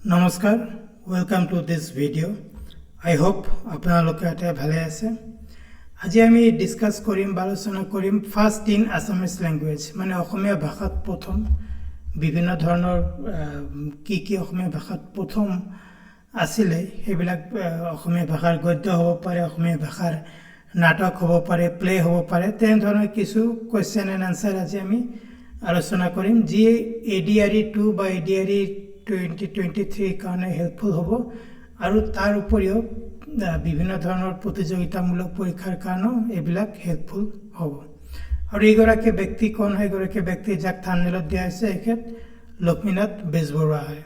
Namaskar, welcome to this video. I hope আপোনালোকে এটা ভালে আছে। আজি আমি ডিসকাস কৰিম আলোচনা কৰিম ফাৰ্স্ট ইন আসামিজ ল্যাঙ্গুয়েজ মানে অসমীয়া ভাষাত প্ৰথম বিভিন্ন ধৰণৰ কি অসমীয়া ভাষাত প্ৰথম আছিলে সেইবিলাক অসমীয়া ভাষাৰ গদ্য হ'ব পাৰে অসমীয়া ভাষাৰ নাটক হ'ব পাৰে প্লে হ'ব পাৰে তেনে ধৰণৰ কিছু কোৱেশ্চন এণ্ড আনসাৰ আজি আমি আলোচনা কৰিম যি ADRE 2 বা ADRE 2023 কাৰণে হেল্পফুল হ'ব আৰু তাৰ উপৰিও বিভিন্ন ধৰণৰ প্ৰতিযোগিতামূলক পৰীক্ষাৰ কাৰণে এইবিলাক হেল্পফুল হ'ব আৰু এইগৰাকী ব্যক্তি কোন হয় এইগৰাকী ব্যক্তি যাক থাম্বনেলত দিয়া আছে এখেত লক্ষ্মীনাথ বেজবৰুৱা হয়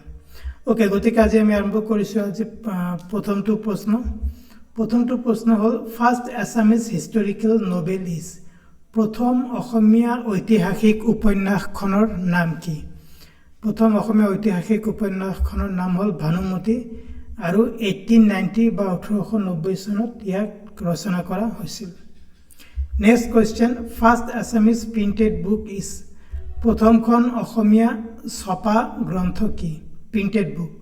ওকে গতিকে আজি আমি আৰম্ভ কৰিছো আজি প্ৰথমটো প্ৰশ্ন হ'ল first Assamese historical novel is প্ৰথম অসমীয়া ঐতিহাসিক উপন্যাসখনৰ নাম কি প্ৰথম অসমীয়া ঐতিহাসিক উপন্যাসখনৰ নাম হ'ল ভানুমতি আৰু 1890 বা 1890 চনত ইয়াক ৰচনা কৰা হৈছিল next question first Assamese printed book is প্ৰথমখন অসমীয়া ছপা গ্ৰন্থ কি প্ৰিন্টেড বুক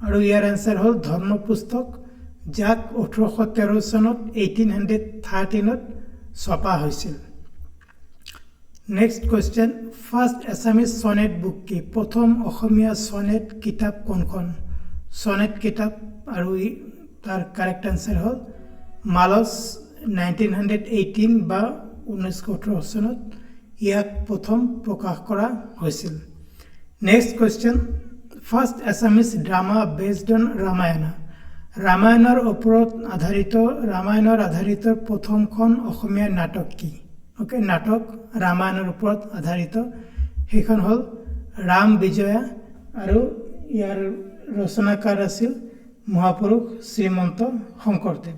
আৰু ইয়াৰ আনসাৰ হ'ল ধৰ্ম পুস্তক যাক 1813 চনত 1813 ত ছপা হৈছিল next question first Assamese sonnet book কি প্ৰথম অসমীয়া সনেট কিতাপ কোনখন সনেট কিতাপ আৰু তাৰ কাৰেক্ট আনসাৰ হ'ল মালস 1918 বা 1918 চনত ইয়াক প্ৰথম প্ৰকাশ কৰা হৈছিল next question first Assamese drama based on ৰামায়ণৰ ওপৰত আধাৰিত প্ৰথমখন অসমীয়া নাটক কি ওকে নাটক ৰামায়ণৰ ওপৰত আধাৰিত সেইখন হ'ল ৰাম বিজয়া আৰু ইয়াৰ ৰচনাকাৰ আছিল মহাপুৰুষ Srimanta Sankardev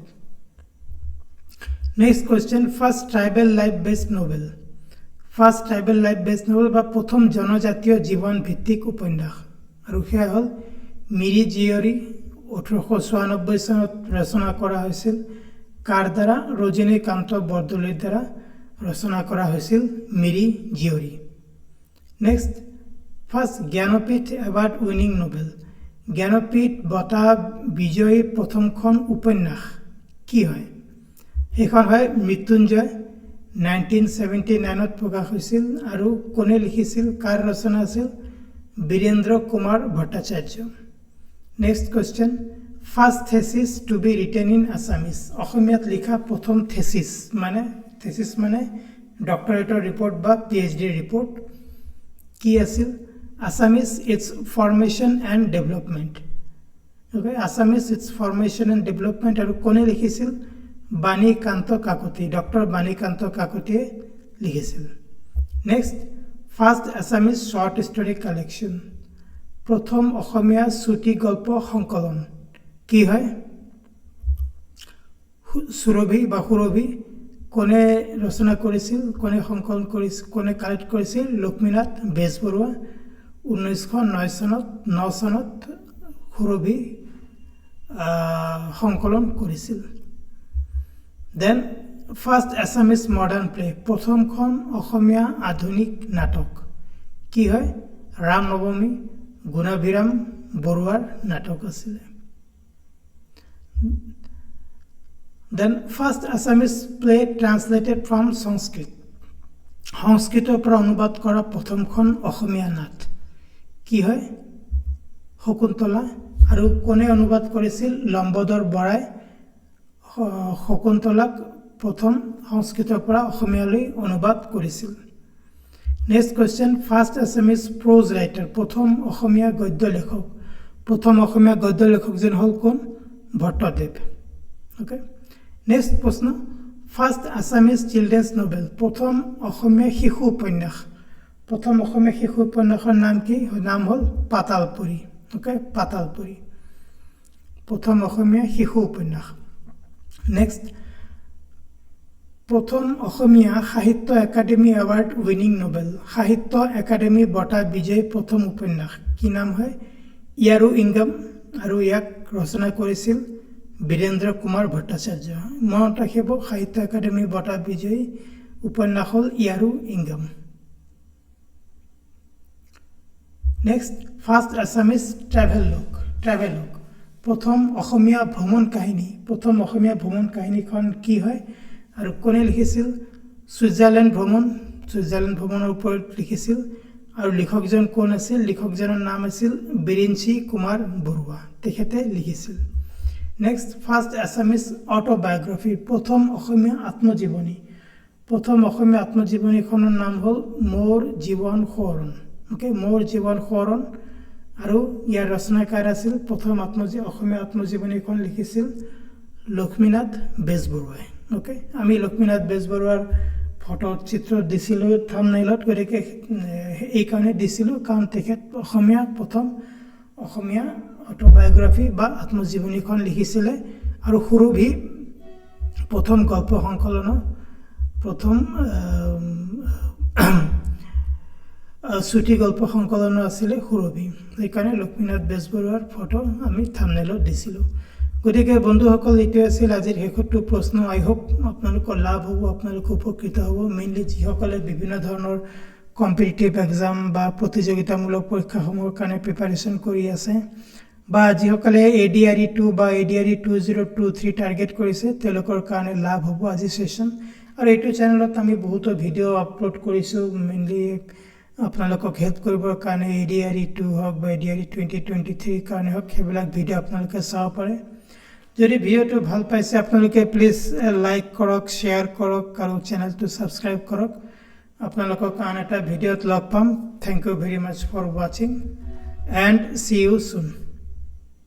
next question first tribal life based novel বা প্ৰথম জনজাতীয় জীৱন ভিত্তিক উপন্যাস আৰু সেয়া হ'ল মিৰি জীয়ৰী 1894 চনত ৰচনা কৰা হৈছিল কাৰ দ্বাৰা ৰজনীকান্ত বৰদলৈৰ দ্বাৰা ৰচনা কৰা হৈছিল Miri Jiyori next first Jnanpith award winning novel Jnanpith বঁটা বিজয়ী প্ৰথমখন উপন্যাস কি হয় সেইখন হয় মৃত্যুঞ্জয় 1979 ত প্ৰকাশ হৈছিল আৰু কোনে লিখিছিল কাৰ ৰচনা আছিল Birendra Kumar Bhattacharya next question first thesis to be written in Assamese অসমীয়াত লিখা প্ৰথম থেসিস মানে ডক্টৰেটৰ ৰিপৰ্ট বা PhD ৰিপৰ্ট কি আছিল Assamese its formation and development okay Assamese its formation and development আৰু কোনে লিখিছিল বাণীকান্ত কাকতি ডক্টৰ বাণীকান্ত কাকতিয়ে লিখিছিল next first Assamese short story collection প্ৰথম অসমীয়া চুটি গল্প সংকলন কি হয় সুৰভি কোনে ৰচনা কৰিছিল কোনে সংকলন কৰিছিল কোনে কালেক্ট কৰিছিল লক্ষ্মীনাথ বেজবৰুৱা 1909 চনত সুৰভি সংকলন কৰিছিল then first Assamese modern play প্ৰথমখন অসমীয়া আধুনিক নাটক কি হয় ৰাম নৱমী গুণাভিৰাম বৰুৱাৰ নাটক আছিল Then first Assamese play translated from Sanskrit. সংস্কৃতৰ পৰা অনুবাদ কৰা প্ৰথমখন অসমীয়া নাট কি হয় শকুন্তলা আৰু কোনে অনুবাদ কৰিছিল লম্বদৰ বৰাই শকুন্তলাক প্ৰথম সংস্কৃতৰ পৰা অসমীয়ালৈ অনুবাদ কৰিছিল next question first Assamese prose writer প্ৰথম অসমীয়া গদ্য লেখক যেন হ'ল কোন ভট্টদেৱ ওকে নেক্সট প্ৰশ্ন ফাৰ্স্ট আসামিজ চিলড্ৰেন্স নোভেল প্ৰথম অসমীয়া শিশু উপন্যাসৰ নাম কি নাম হ'ল পাতালপুৰী ওকে পাতালপুৰী প্ৰথম অসমীয়া শিশু উপন্যাস নেক্সট প্ৰথম অসমীয়া সাহিত্য একাডেমি এৱাৰ্ড উইনিং নোভেল সাহিত্য একাডেমি বঁটা বিজয়ী প্ৰথম উপন্যাস কি নাম হয় ইয়াৰু ইংগম আৰু ইয়াক ৰচনা কৰিছিল বীৰেন্দ্ৰ কুমাৰ ভট্টাচাৰ্য মনত ৰাখিব সাহিত্য একাডেমি বঁটা বিজয়ী উপন্যাস হ'ল ইয়াৰু ইংগম নেক্সট ফাৰ্ষ্ট আছামিজ ট্ৰেভেলগ প্ৰথম অসমীয়া ভ্ৰমণ কাহিনীখন কি হয় আৰু কোনে লিখিছিল ছুইজাৰলেণ্ড ভ্ৰমণৰ ওপৰত লিখিছিল আৰু লিখকজন কোন আছিল লিখকজনৰ নাম আছিল বিৰিঞ্চি কুমাৰ বৰুৱা তেখেতে লিখিছিল নেক্সট ফাৰ্ষ্ট আছামিজ অটোবায়োগ্ৰাফি প্ৰথম অসমীয়া আত্মজীৱনীখনৰ নাম হ'ল মোৰ জীৱন সোঁৱৰণ মোৰ জীৱন সোঁৱৰণ আৰু ইয়াৰ ৰচনাকাৰ আছিল প্ৰথম অসমীয়া আত্মজীৱনীখন লিখিছিল লক্ষ্মীনাথ বেজবৰুৱাই আমি লক্ষ্মীনাথ বেজবৰুৱাৰ ফটো চিত্ৰ দিছিলোঁ থাম্বনেইলত গতিকে এইকাৰণে দিছিলোঁ কাৰণ তেখেত প্ৰথম অসমীয়া অটোবায়োগ্ৰাফি বা আত্মজীৱনীখন লিখিছিলে আৰু সুৰভি প্ৰথম গল্প সংকলন চুটি গল্প সংকলন আছিলে সুৰভি সেইকাৰণে লক্ষ্মীনাথ বেজবৰুৱাৰ ফটো আমি থাম্বনেইলত দিছিলোঁ গতিকে বন্ধুসকল এইটো আছিল আজিৰ শেষৰটো প্ৰশ্ন আই হোপ আপোনালোকৰ লাভ হ'ব আপোনালোক উপকৃত হ'ব মেইনলি যিসকলে বিভিন্ন ধৰণৰ কম্পিটিটিভ এক্সাম বা প্ৰতিযোগিতামূলক পৰীক্ষাসমূহৰ কাৰণে প্ৰিপাৰেশ্যন কৰি আছে বা যিসকলে ADRE 2 বা ADRE 2023 টাৰ্গেট কৰিছে তেওঁলোকৰ কাৰণে লাভ হ'ব আজি সেশ্যন আৰু এইটো চেনেলত আমি বহুতো ভিডিঅ' আপলোড কৰিছোঁ মেইনলি আপোনালোকক হেল্প কৰিবৰ কাৰণে ADRE 2 হওক বা ADRE 2023 কাৰণে হওক সেইবিলাক ভিডিঅ' আপোনালোকে চাব পাৰে যদি ভিডিঅ'টো ভাল পাইছে আপোনালোকে প্লিজ লাইক কৰক শ্বেয়াৰ কৰক আৰু চেনেলটো ছাবস্ক্ৰাইব কৰক আপোনালোকক আন এটা ভিডিঅ'ত লগ পাম thank you very much for ৱাচিং এণ্ড চি ইউ চুন